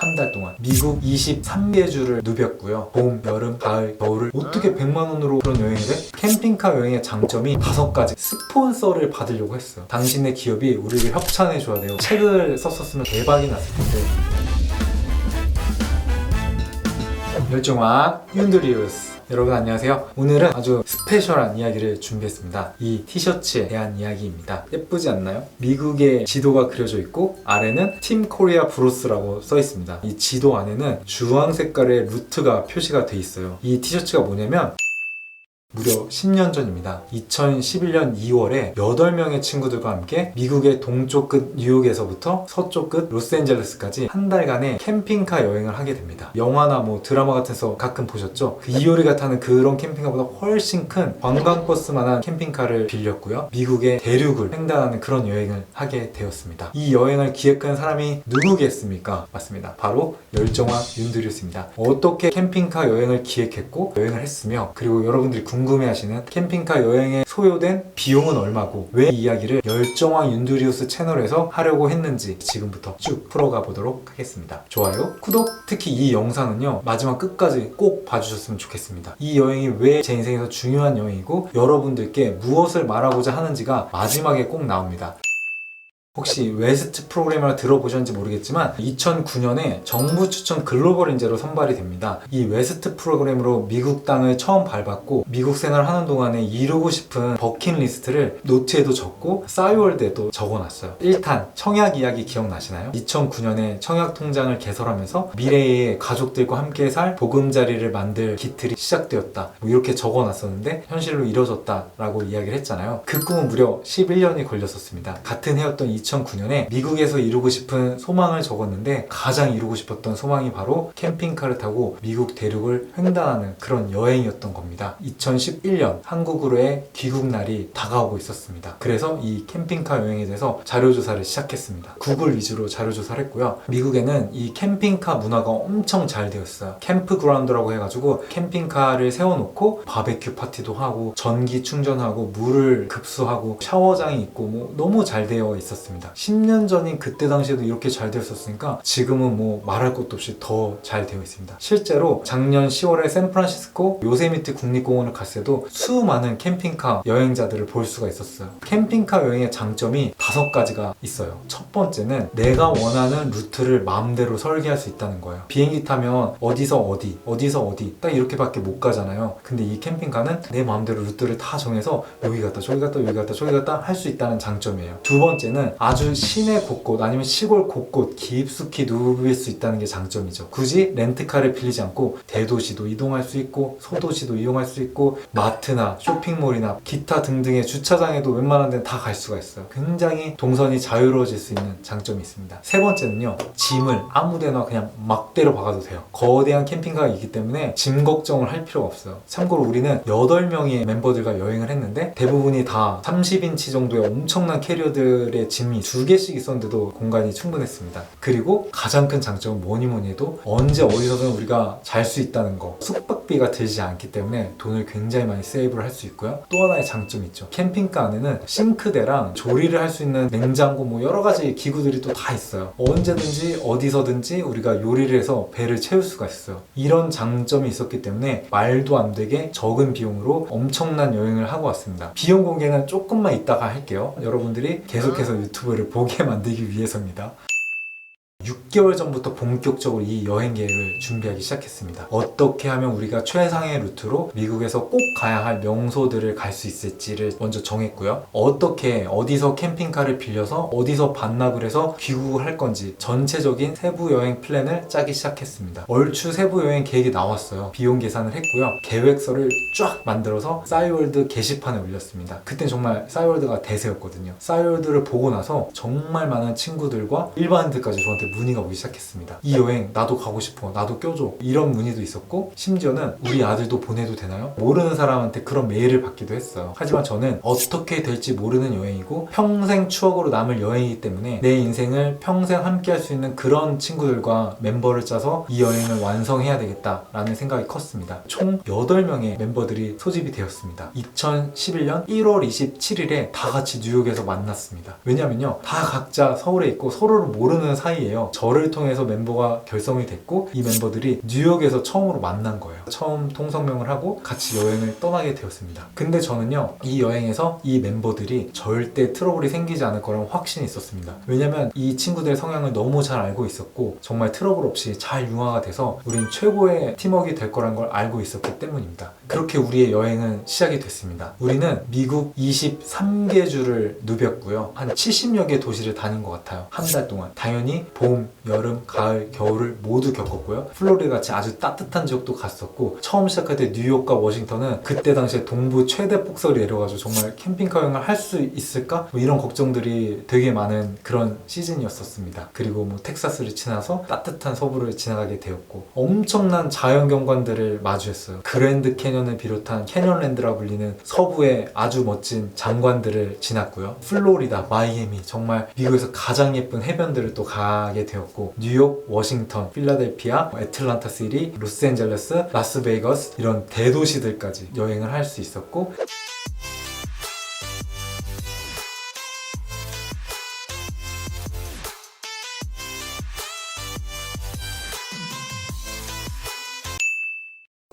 한 달 동안 미국 23개 주를 누볐고요. 봄, 여름, 가을, 겨울을 어떻게 100만 원으로 그런 여행을 해? 캠핑카 여행의 장점이 5가지. 스폰서를 받으려고 했어요. 당신의 기업이 우리를 협찬해줘야 돼요. 책을 썼었으면 대박이 났을 텐데. 열정왕 윤드리우스. 여러분 안녕하세요. 오늘은 아주 스페셜한 이야기를 준비했습니다. 이 티셔츠에 대한 이야기입니다. 예쁘지 않나요? 미국의 지도가 그려져 있고 아래는 팀 코리아 브로스라고 써 있습니다. 이 지도 안에는 주황 색깔의 루트가 표시가 돼 있어요. 이 티셔츠가 뭐냐면 무려 10년 전입니다. 2011년 2월에 8명의 친구들과 함께 미국의 동쪽 끝 뉴욕에서부터 서쪽 끝 로스앤젤레스까지 한 달간의 캠핑카 여행을 하게 됩니다. 영화나 뭐 드라마 같은 데서 가끔 보셨죠? 그 이효리가 타는 그런 캠핑카보다 훨씬 큰 관광버스만한 캠핑카를 빌렸고요. 미국의 대륙을 횡단하는 그런 여행을 하게 되었습니다. 이 여행을 기획한 사람이 누구겠습니까? 맞습니다. 바로 열정왕 윤드리우스입니다. 어떻게 캠핑카 여행을 기획했고 여행을 했으며, 그리고 여러분들이 궁금해하시는 캠핑카 여행에 소요된 비용은 얼마고 왜 이 이야기를 열정왕 윤드리우스 채널에서 하려고 했는지 지금부터 쭉 풀어가 보도록 하겠습니다. 좋아요, 구독, 특히 이 영상은요 마지막 끝까지 꼭 봐주셨으면 좋겠습니다. 이 여행이 왜 제 인생에서 중요한 여행이고 여러분들께 무엇을 말하고자 하는지가 마지막에 꼭 나옵니다. 혹시 웨스트 프로그램을 들어보셨는지 모르겠지만 2009년에 정부 추천 글로벌 인재로 선발이 됩니다. 이 웨스트 프로그램으로 미국 땅을 처음 밟았고 미국 생활을 하는 동안에 이루고 싶은 버킷리스트를 노트에도 적고 싸이월드에도 적어놨어요. 1탄 청약 이야기 기억나시나요? 2009년에 청약 통장을 개설하면서 미래의 가족들과 함께 살 보금자리를 만들 기틀이 시작되었다, 뭐 이렇게 적어놨었는데 현실로 이뤄졌다라고 이야기를 했잖아요. 그 꿈은 무려 11년이 걸렸었습니다. 같은 해였던 2009년에 미국에서 이루고 싶은 소망을 적었는데 가장 이루고 싶었던 소망이 바로 캠핑카를 타고 미국 대륙을 횡단하는 그런 여행이었던 겁니다. 2011년 한국으로의 귀국날이 다가오고 있었습니다. 그래서 이 캠핑카 여행에 대해서 자료조사를 시작했습니다. 구글 위주로 자료조사를 했고요. 미국에는 이 캠핑카 문화가 엄청 잘 되어 있어요. 캠프그라운드라고 해가지고 캠핑카를 세워놓고 바베큐 파티도 하고 전기 충전하고 물을 급수하고 샤워장이 있고 뭐 너무 잘 되어 있었습니다. 10년 전인 그때 당시에도 이렇게 잘 되어 있었으니까 지금은 뭐 말할 것도 없이 더 잘 되어 있습니다. 실제로 작년 10월에 샌프란시스코 요세미티 국립공원을 갔을 때도 수많은 캠핑카 여행자들을 볼 수가 있었어요. 캠핑카 여행의 장점이 5가지가 있어요. 첫 번째는 내가 원하는 루트를 마음대로 설계할 수 있다는 거예요. 비행기 타면 어디서 어디, 어디서 어디 딱 이렇게밖에 못 가잖아요. 근데 이 캠핑카는 내 마음대로 루트를 다 정해서 여기 갔다 저기 갔다 여기 갔다 저기 갔다 할 수 있다는 장점이에요. 두 번째는 아주 시내 곳곳 아니면 시골 곳곳 깊숙이 누빌 수 있다는 게 장점이죠. 굳이 렌트카를 빌리지 않고 대도시도 이동할 수 있고 소도시도 이용할 수 있고 마트나 쇼핑몰이나 기타 등등의 주차장에도 웬만한 데는 다 갈 수가 있어요. 굉장히 동선이 자유로워질 수 있는 장점이 있습니다. 세 번째는요, 짐을 아무데나 그냥 막대로 박아도 돼요. 거대한 캠핑카가 있기 때문에 짐 걱정을 할 필요가 없어요. 참고로 우리는 8명의 멤버들과 여행을 했는데 대부분이 다 30인치 정도의 엄청난 캐리어들의 짐이 2개씩 있었는데도 공간이 충분했습니다. 그리고 가장 큰 장점은 뭐니 해도 언제 어디서든 우리가 잘 수 있다는 거, 숙박비가 들지 않기 때문에 돈을 굉장히 많이 세이브를 할 수 있고요. 또 하나의 장점이 있죠. 캠핑카 안에는 싱크대랑 조리를 할 수 있는 냉장고 뭐 여러 가지 기구들이 또 다 있어요. 언제든지 어디서든지 우리가 요리를 해서 배를 채울 수가 있어요. 이런 장점이 있었기 때문에 말도 안 되게 적은 비용으로 엄청난 여행을 하고 왔습니다. 비용 공개는 조금만 이따가 할게요. 여러분들이 계속해서 유튜브를 보게 만들기 위해서입니다. 6개월 전부터 본격적으로 이 여행 계획을 준비하기 시작했습니다. 어떻게 하면 우리가 최상의 루트로 미국에서 꼭 가야 할 명소들을 갈 수 있을지를 먼저 정했고요. 어떻게 어디서 캠핑카를 빌려서 어디서 반납을 해서 귀국을 할 건지 전체적인 세부 여행 플랜을 짜기 시작했습니다. 얼추 세부 여행 계획이 나왔어요. 비용 계산을 했고요. 계획서를 쫙 만들어서 싸이월드 게시판에 올렸습니다. 그때 정말 싸이월드가 대세였거든요. 싸이월드를 보고 나서 정말 많은 친구들과 일반인들까지 저한테 문의가 오기 시작했습니다. 이 여행 나도 가고 싶어, 나도 껴줘, 이런 문의도 있었고 심지어는 우리 아들도 보내도 되나요? 모르는 사람한테 그런 메일을 받기도 했어요. 하지만 저는 어떻게 될지 모르는 여행이고 평생 추억으로 남을 여행이기 때문에 내 인생을 평생 함께 할 수 있는 그런 친구들과 멤버를 짜서 이 여행을 완성해야 되겠다라는 생각이 컸습니다. 총 8명의 멤버들이 소집이 되었습니다. 2011년 1월 27일에 다 같이 뉴욕에서 만났습니다. 왜냐면요, 다 각자 서울에 있고 서로를 모르는 사이예요. 아니고요. 저를 통해서 멤버가 결성이 됐고 이 멤버들이 뉴욕에서 처음으로 만난 거예요. 처음 통성명을 하고 같이 여행을 떠나게 되었습니다. 근데 저는요, 이 여행에서 이 멤버들이 절대 트러블이 생기지 않을 거라는 확신이 있었습니다. 왜냐면 이 친구들의 성향을 너무 잘 알고 있었고 정말 트러블 없이 잘 융화가 돼서 우린 최고의 팀워크가 될 거란 걸 알고 있었기 때문입니다. 그렇게 우리의 여행은 시작이 됐습니다. 우리는 미국 23개 주를 누볐고요. 한 70여 개 도시를 다닌 것 같아요. 한 달 동안. 당연히 봄, 여름, 가을, 겨울을 모두 겪었고요. 플로리다 같이 아주 따뜻한 지역도 갔었고 처음 시작할 때 뉴욕과 워싱턴은 그때 당시에 동부 최대 폭설이 내려가지고 정말 캠핑카 여행을 할 수 있을까? 뭐 이런 걱정들이 되게 많은 그런 시즌이었었습니다. 그리고 뭐 텍사스를 지나서 따뜻한 서부를 지나가게 되었고 엄청난 자연경관들을 마주했어요. 그랜드 캐년을 비롯한 캐년랜드라 불리는 서부의 아주 멋진 장관들을 지났고요. 플로리다, 마이애미, 정말 미국에서 가장 예쁜 해변들을 또 가게 되었고 뉴욕, 워싱턴, 필라델피아, 애틀란타 시티, 로스앤젤레스, 라스베이거스 이런 대도시들까지 여행을 할 수 있었고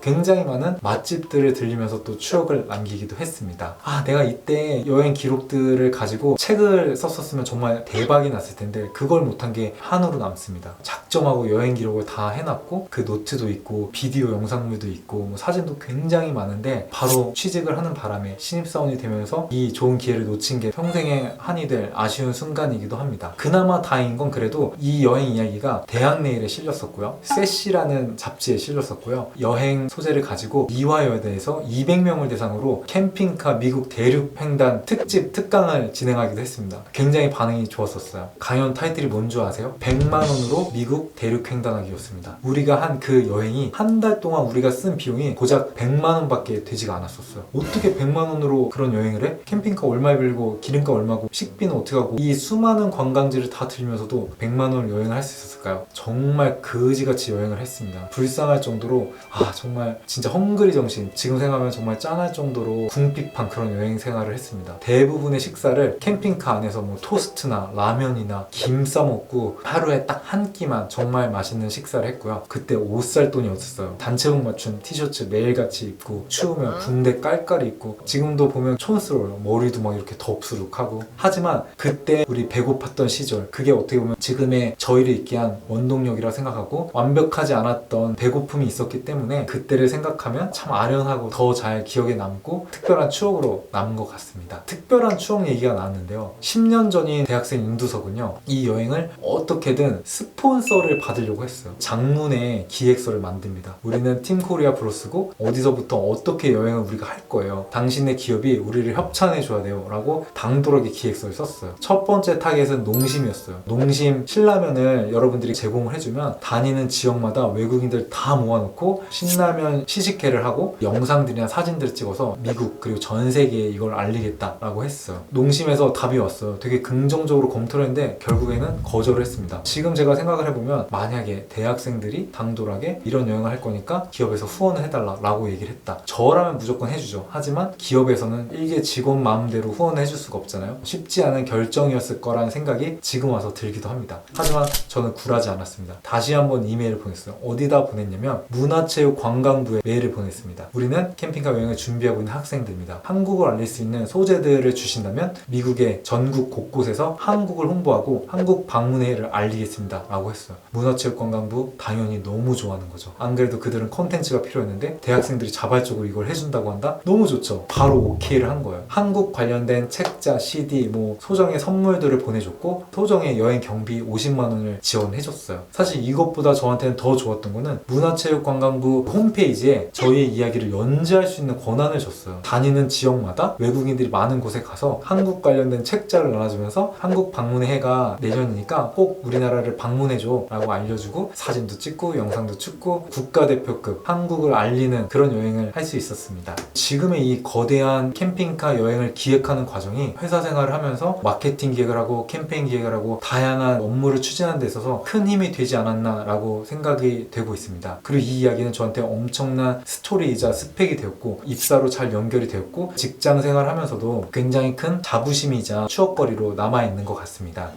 굉장히 많은 맛집들을 들리면서 또 추억을 남기기도 했습니다. 내가 이때 여행 기록들을 가지고 책을 썼었으면 정말 대박이 났을 텐데 그걸 못한 게 한으로 남습니다. 작정하고 여행 기록을 다 해놨고 그 노트도 있고 비디오 영상물도 있고 뭐 사진도 굉장히 많은데 바로 취직을 하는 바람에 신입사원이 되면서 이 좋은 기회를 놓친 게 평생의 한이 될 아쉬운 순간이기도 합니다. 그나마 다행인 건 그래도 이 여행 이야기가 대학내일에 실렸었고요. 세시라는 잡지에 실렸었고요. 여행 소재를 가지고 이화여대에서 200명을 대상으로 캠핑카 미국 대륙 횡단 특집 특강을 진행하기도 했습니다. 굉장히 반응이 좋았었어요. 강연 타이틀이 뭔지 아세요? 100만 원으로 미국 대륙 횡단하기였습니다. 우리가 한 그 여행이 한 달 동안 우리가 쓴 비용이 고작 100만 원밖에 되지가 않았었어요. 어떻게 100만 원으로 그런 여행을 해? 캠핑카 얼마 빌고 기름값 얼마고 식비는 어떻게 하고 이 수많은 관광지를 다 들면서도 100만 원을 여행을 할 수 있었을까요? 정말 그지같이 여행을 했습니다. 불쌍할 정도로 정말 진짜 헝그리 정신, 지금 생각하면 정말 짠할 정도로 궁핍한 그런 여행 생활을 했습니다. 대부분의 식사를 캠핑카 안에서 뭐 토스트나 라면이나 김 싸먹고 하루에 딱 한 끼만 정말 맛있는 식사를 했고요. 그때 옷 살 돈이 없었어요. 단체복 맞춘 티셔츠 매일같이 입고 추우면 붕대 깔깔이 입고 지금도 보면 촌스러워요. 머리도 막 이렇게 덥수룩하고 하지만 그때 우리 배고팠던 시절 그게 어떻게 보면 지금의 저희를 있게 한 원동력이라 생각하고 완벽하지 않았던 배고픔이 있었기 때문에 그때를 생각하면 참 아련하고 더 잘 기억에 남고 특별한 추억으로 남은 것 같습니다. 특별한 추억 얘기가 나왔는데요. 10년 전인 대학생 윤두석은요. 이 여행을 어떻게든 스폰서를 받으려고 했어요. 장문의 기획서를 만듭니다. 우리는 팀 코리아 브로스고 어디서부터 어떻게 여행을 우리가 할 거예요. 당신의 기업이 우리를 협찬해 줘야 돼요. 라고 당돌하게 기획서를 썼어요. 첫 번째 타겟은 농심이었어요. 농심 신라면을 여러분들이 제공을 해주면 다니는 지역마다 외국인들 다 모아놓고 신라면 시식회를 하고 영상들이나 사진들을 찍어서 미국 그리고 전 세계에 이걸 알리겠다라고 했어요. 농심에서 답이 왔어요. 되게 긍정적으로 검토를 했는데 결국에는 거절을 했습니다. 지금 제가 생각을 해보면 만약에 대학생들이 당돌하게 이런 여행을 할 거니까 기업에서 후원을 해달라고 얘기를 했다. 저라면 무조건 해주죠. 하지만 기업에서는 일개 직원 마음대로 후원을 해줄 수가 없잖아요. 쉽지 않은 결정이었을 거라는 생각이 지금 와서 들기도 합니다. 하지만 저는 굴하지 않았습니다. 다시 한번 이메일을 보냈어요. 어디다 보냈냐면 문화체육관광부에 메일을 보냈습니다. 우리는 캠핑카 여행을 준비하고 있는 학생들입니다. 한국을 알릴 수 있는 소재들을 주신다면 미국의 전국 곳곳에서 한국을 홍보하고 한국 방문회를 알리겠습니다. 라고 했어요. 문화체육관광부 당연히 너무 좋아하는 거죠. 안 그래도 그들은 컨텐츠가 필요했는데 대학생들이 자발적으로 이걸 해준다고 한다? 너무 좋죠. 바로 오케이를 한 거예요. 한국 관련된 책자, CD, 뭐 소정의 선물들을 보내줬고 소정의 여행 경비 50만 원을 지원해줬어요. 사실 이것보다 저한테는 더 좋았던 거는 문화체육관광부 홈페이지에 저희의 이야기를 연재할 수 있는 권한을 줬어요. 다니는 지역마다 외국인들이 많은 곳에 가서 한국 관련된 책자를 나눠주면서 한국 방문의 해가 내년이니까 꼭 우리나라를 방문해줘 라고 알려주고 사진도 찍고 영상도 찍고 국가대표급 한국을 알리는 그런 여행을 할 수 있었습니다. 지금의 이 거대한 캠핑카 여행을 기획하는 과정이 회사 생활을 하면서 마케팅 기획을 하고 캠페인 기획을 하고 다양한 업무를 추진하는 데 있어서 큰 힘이 되지 않았나 라고 생각이 되고 있습니다. 그리고 이 이야기는 저한테 엄청난 스토리이자 스펙이 되었고 입사로 잘 연결이 되었고 직장 생활하면서도 굉장히 큰 자부심이자 추억거리로 남아있는 것 같습니다.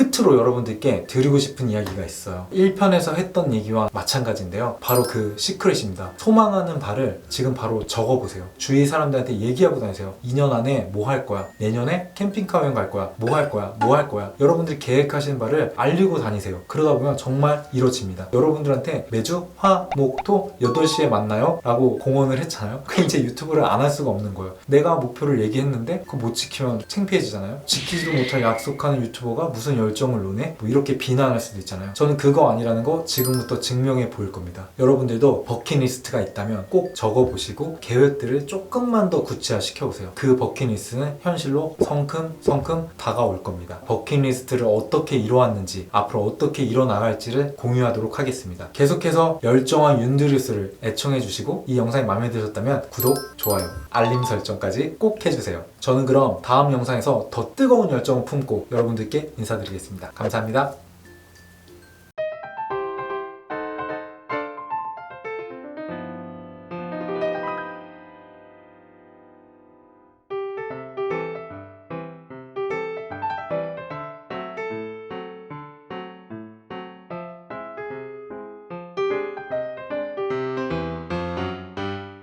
끝으로 여러분들께 드리고 싶은 이야기가 있어요. 1편에서 했던 얘기와 마찬가지인데요. 바로 그 시크릿입니다. 소망하는 바를 지금 바로 적어보세요. 주위 사람들한테 얘기하고 다니세요. 2년 안에 뭐 할 거야? 내년에 캠핑카 여행 갈 거야? 뭐 할 거야? 뭐 할 거야? 여러분들이 계획하시는 바를 알리고 다니세요. 그러다 보면 정말 이루어집니다. 여러분들한테 매주 화, 목, 토 8시에 만나요? 라고 공언을 했잖아요. 그 이제 유튜브를 안 할 수가 없는 거예요. 내가 목표를 얘기했는데 그거 못 지키면 창피해지잖아요. 지키지도 못할 약속하는 유튜버가 무슨 열정을 노네? 뭐 이렇게 비난할 수도 있잖아요. 저는 그거 아니라는 거 지금부터 증명해 보일 겁니다. 여러분들도 버킷리스트가 있다면 꼭 적어보시고 계획들을 조금만 더 구체화 시켜보세요. 그 버킷리스트는 현실로 성큼성큼 다가올 겁니다. 버킷리스트를 어떻게 이뤄왔는지 앞으로 어떻게 이뤄나갈지를 공유하도록 하겠습니다. 계속해서 열정한 윤드리스를 애청해주시고 이 영상이 마음에 드셨다면 구독, 좋아요, 알림 설정까지 꼭 해주세요. 저는 그럼 다음 영상에서 더 뜨거운 열정을 품고 여러분들께 인사드리겠습니다. 감사합니다.